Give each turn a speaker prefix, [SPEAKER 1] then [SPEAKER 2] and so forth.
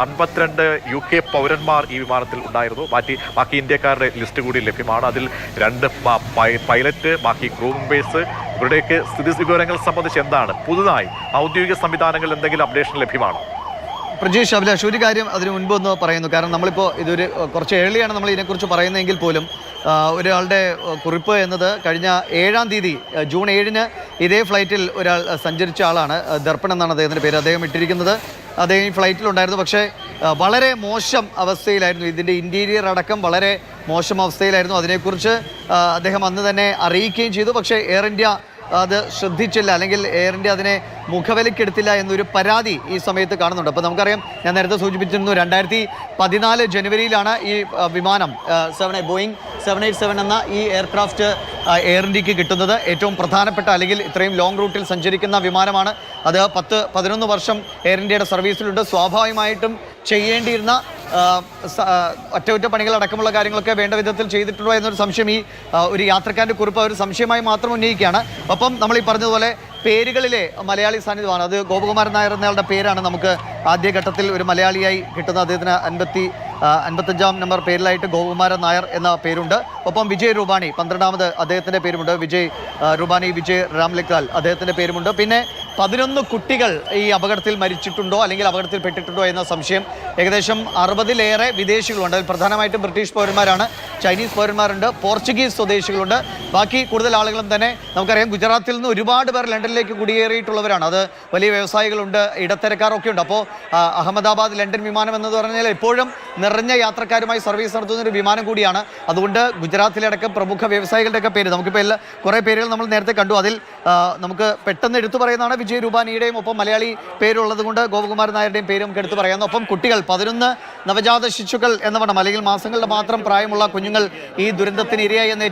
[SPEAKER 1] 52 UK പൗരന്മാർ ഈ വിമാനത്തിൽ ഉണ്ടായിരുന്നു. ബാക്കി ഇന്ത്യക്കാരുടെ ലിസ്റ്റ് കൂടി ലഭ്യമാണ്. അതിൽ 2 പൈലറ്റ്, ബാക്കി ക്രൂ മെമ്പേഴ്സ്. ഇവരുടെയൊക്കെ സ്ഥിതി വിവരങ്ങൾ സംബന്ധിച്ച് എന്താണ് പുതുതായി ഔദ്യോഗിക സംവിധാനങ്ങൾ എന്തെങ്കിലും അപ്ഡേഷൻ ലഭ്യമാണോ?
[SPEAKER 2] പ്രജീഷ്, അഭിലാഷ്, ഒരു കാര്യം അതിന് മുൻപ് ഒന്ന് പറയുന്നു. കാരണം നമ്മളിപ്പോൾ ഇതൊരു കുറച്ച് ഏർലിയാണ് നമ്മൾ ഇതിനെക്കുറിച്ച് പറയുന്നതെങ്കിൽ പോലും ഒരാളുടെ കുറിപ്പ് എന്നത് കഴിഞ്ഞ 7-ാം തീയതി ജൂൺ 7-ന് ഇതേ ഫ്ലൈറ്റിൽ ഒരാൾ സഞ്ചരിച്ച ആളാണ്. ദർപ്പൺ എന്നാണ് അദ്ദേഹത്തിൻ്റെ പേര്. അദ്ദേഹം ഇട്ടിരിക്കുന്നത് അദ്ദേഹം ഈ ഫ്ലൈറ്റിലുണ്ടായിരുന്നു. പക്ഷേ വളരെ മോശം അവസ്ഥയിലായിരുന്നു. ഇതിൻ്റെ ഇൻറ്റീരിയർ അടക്കം വളരെ മോശം അവസ്ഥയിലായിരുന്നു. അതിനെക്കുറിച്ച് അദ്ദേഹം അന്ന് തന്നെ അറിയിക്കുകയും ചെയ്തു. പക്ഷേ എയർ ഇന്ത്യ അത് ശ്രദ്ധിച്ചില്ല, അല്ലെങ്കിൽ എയർ ഇന്ത്യ അതിനെ മുഖവിലക്കെടുത്തില്ല എന്നൊരു പരാതി ഈ സമയത്ത് കാണുന്നുണ്ട്. അപ്പോൾ നമുക്കറിയാം, ഞാൻ നേരത്തെ സൂചിപ്പിച്ചിരുന്നു, 2014 ജനുവരിയിലാണ് ഈ വിമാനം ബോയിങ് 787 എന്ന ഈ എയർക്രാഫ്റ്റ് എയർ ഇന്ത്യക്ക് കിട്ടുന്നത്. ഏറ്റവും പ്രധാനപ്പെട്ട, അല്ലെങ്കിൽ ഇത്രയും ലോങ് റൂട്ടിൽ സഞ്ചരിക്കുന്ന വിമാനമാണ് അത്. 10-11 വർഷം എയർ ഇന്ത്യയുടെ സർവീസിലുണ്ട്. സ്വാഭാവികമായിട്ടും ചെയ്യേണ്ടിയിരുന്ന അറ്റകുറ്റപ്പണികൾ അടക്കമുള്ള കാര്യങ്ങളൊക്കെ വേണ്ട വിധത്തിൽ ചെയ്തിട്ടുണ്ടോ എന്നൊരു സംശയം ഈ ഒരു യാത്രക്കാരൻ്റെ കുറിപ്പ് ഒരു സംശയമായി മാത്രം ഉന്നയിക്കുകയാണ്. ഒപ്പം നമ്മൾ ഈ പറഞ്ഞതുപോലെ പേരുകളിലെ മലയാളി സാന്നിധ്യമാണ്. അത് ഗോപകുമാരൻ നായർ എന്നയാളുടെ പേരാണ് നമുക്ക് ആദ്യഘട്ടത്തിൽ ഒരു മലയാളിയായി കിട്ടുന്നത്. അദ്ദേഹത്തിന് 55-ാം നമ്പർ പേരിലായിട്ട് ഗോപകുമാരൻ നായർ എന്ന പേരുണ്ട്. ഒപ്പം വിജയ് രൂപാണി 12-ാമത് അദ്ദേഹത്തിൻ്റെ പേരുമുണ്ട്. വിജയ് രാംലിക്കാൽ അദ്ദേഹത്തിൻ്റെ പേരുമുണ്ട്. പിന്നെ 11 കുട്ടികൾ ഈ അപകടത്തിൽ മരിച്ചിട്ടുണ്ടോ അല്ലെങ്കിൽ അപകടത്തിൽ പെട്ടിട്ടുണ്ടോ എന്ന സംശയം. ഏകദേശം 60-ലേറെ വിദേശികളുണ്ട്. അതിൽ പ്രധാനമായിട്ടും ബ്രിട്ടീഷ് പൗരന്മാരാണ്, ചൈനീസ് പൗരന്മാരുണ്ട്, പോർച്ചുഗീസ് സ്വദേശികളുണ്ട്. ബാക്കി കൂടുതൽ ആളുകളും തന്നെ നമുക്കറിയാം ഗുജറാത്തിൽ നിന്ന് ഒരുപാട് പേർ ലണ്ടനിലേക്ക് കുടിയേറിയിട്ടുള്ളവരാണ്. അത് വലിയ വ്യവസായികളുണ്ട്, ഇടത്തരക്കാരൊക്കെ ഉണ്ട്. അപ്പോൾ അഹമ്മദാബാദ് ലണ്ടൻ വിമാനം എന്ന് പറഞ്ഞാൽ എപ്പോഴും നിറഞ്ഞ യാത്രക്കാരുമായി സർവീസ് നടത്തുന്ന ഒരു വിമാനം കൂടിയാണ്. അതുകൊണ്ട് ഗുജറാത്തിലടക്കം പ്രമുഖ വ്യവസായികളുടെയൊക്കെ പേര് നമുക്കിപ്പോൾ കുറേ പേരുകൾ നമ്മൾ നേരത്തെ കണ്ടു. അതിൽ നമുക്ക് പെട്ടെന്ന് എടുത്തു പറയുന്നതാണ് വിജയ് രൂപാനിയുടെയും ഒപ്പം മലയാളി പേരുള്ളത് കൊണ്ട് ഗോപകുമാരൻ നായരുടെയും പേര് നമുക്ക് എടുത്തു പറയാവുന്ന. ഒപ്പം കുട്ടികൾ 11 നവജാത ശിശുക്കൾ എന്നവണ്ണം, അല്ലെങ്കിൽ മാസങ്ങളുടെ മാത്രം പ്രായമുള്ള കുഞ്ഞുങ്ങൾ ഈ ദുരന്തത്തിന് ഇരയായി എന്ന്